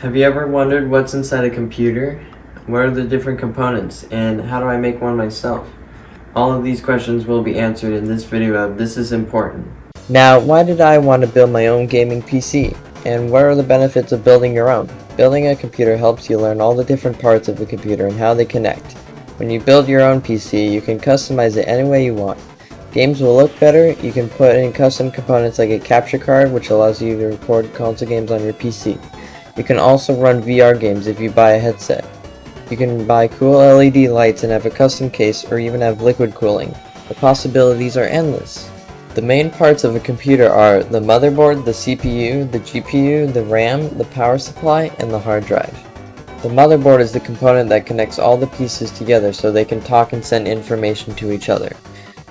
Have you ever wondered what's inside a computer? What are the different components, and how do I make one myself? All of these questions will be answered in this video of This Is Important. Now, why did I want to build my own gaming PC? And what are the benefits of building your own? Building a computer helps you learn all the different parts of the computer and how they connect. When you build your own PC, you can customize it any way you want. Games will look better. You can put in custom components like a capture card, which allows you to record console games on your PC. You can also run VR games if you buy a headset. You can buy cool LED lights and have a custom case, or even have liquid cooling. The possibilities are endless. The main parts of a computer are the motherboard, the CPU, the GPU, the RAM, the power supply, and the hard drive. The motherboard is the component that connects all the pieces together so they can talk and send information to each other.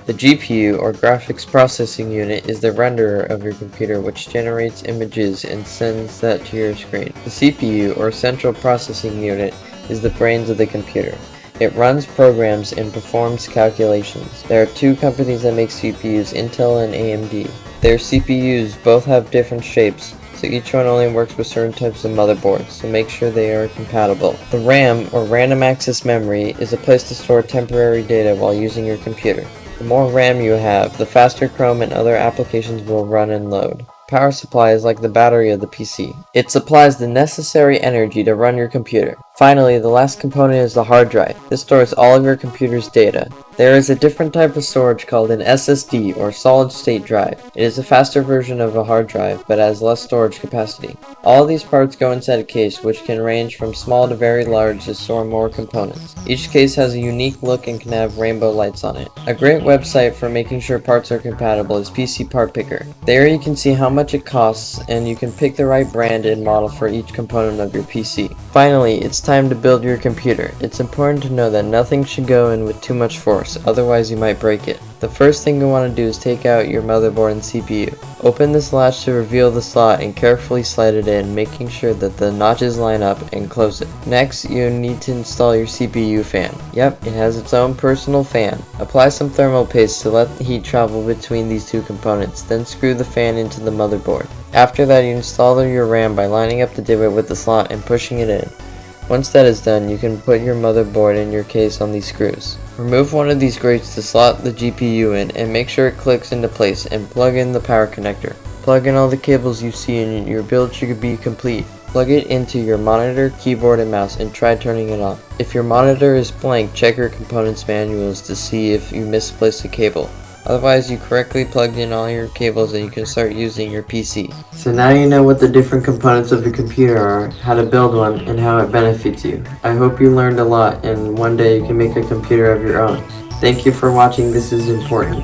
The GPU, or Graphics Processing Unit, is the renderer of your computer, which generates images and sends that to your screen. The CPU, or Central Processing Unit, is the brains of the computer. It runs programs and performs calculations. There are two companies that make CPUs, Intel and AMD. Their CPUs both have different shapes, so each one only works with certain types of motherboards, so make sure they are compatible. The RAM, or Random Access Memory, is a place to store temporary data while using your computer. The more RAM you have, the faster Chrome and other applications will run and load. Power supply is like the battery of the PC. It supplies the necessary energy to run your computer. Finally, the last component is the hard drive. This stores all of your computer's data. There is a different type of storage called an SSD, or solid state drive. It is a faster version of a hard drive, but has less storage capacity. All of these parts go inside a case, which can range from small to very large to store more components. Each case has a unique look and can have rainbow lights on it. A great website for making sure parts are compatible is PC Part Picker. There you can see how much it costs, and you can pick the right brand and model for each component of your PC. Finally, it's time to build your computer. It's important to know that nothing should go in with too much force, otherwise you might break it. The first thing you want to do is take out your motherboard and CPU. Open this latch to reveal the slot and carefully slide it in, making sure that the notches line up, and close it. Next, you need to install your CPU fan. Yep, it has its own personal fan. Apply some thermal paste to let the heat travel between these two components, then screw the fan into the motherboard. After that, you install your RAM by lining up the divot with the slot and pushing it in. Once that is done, you can put your motherboard in your case on these screws. Remove one of these grates to slot the GPU in, and make sure it clicks into place, and plug in the power connector. Plug in all the cables you see, and your build should be complete. Plug it into your monitor, keyboard, and mouse, and try turning it on. If your monitor is blank, check your components manuals to see if you misplaced a cable. Otherwise, you correctly plugged in all your cables and you can start using your PC. So now you know what the different components of your computer are, how to build one, and how it benefits you. I hope you learned a lot, and one day you can make a computer of your own. Thank you for watching This Is Important.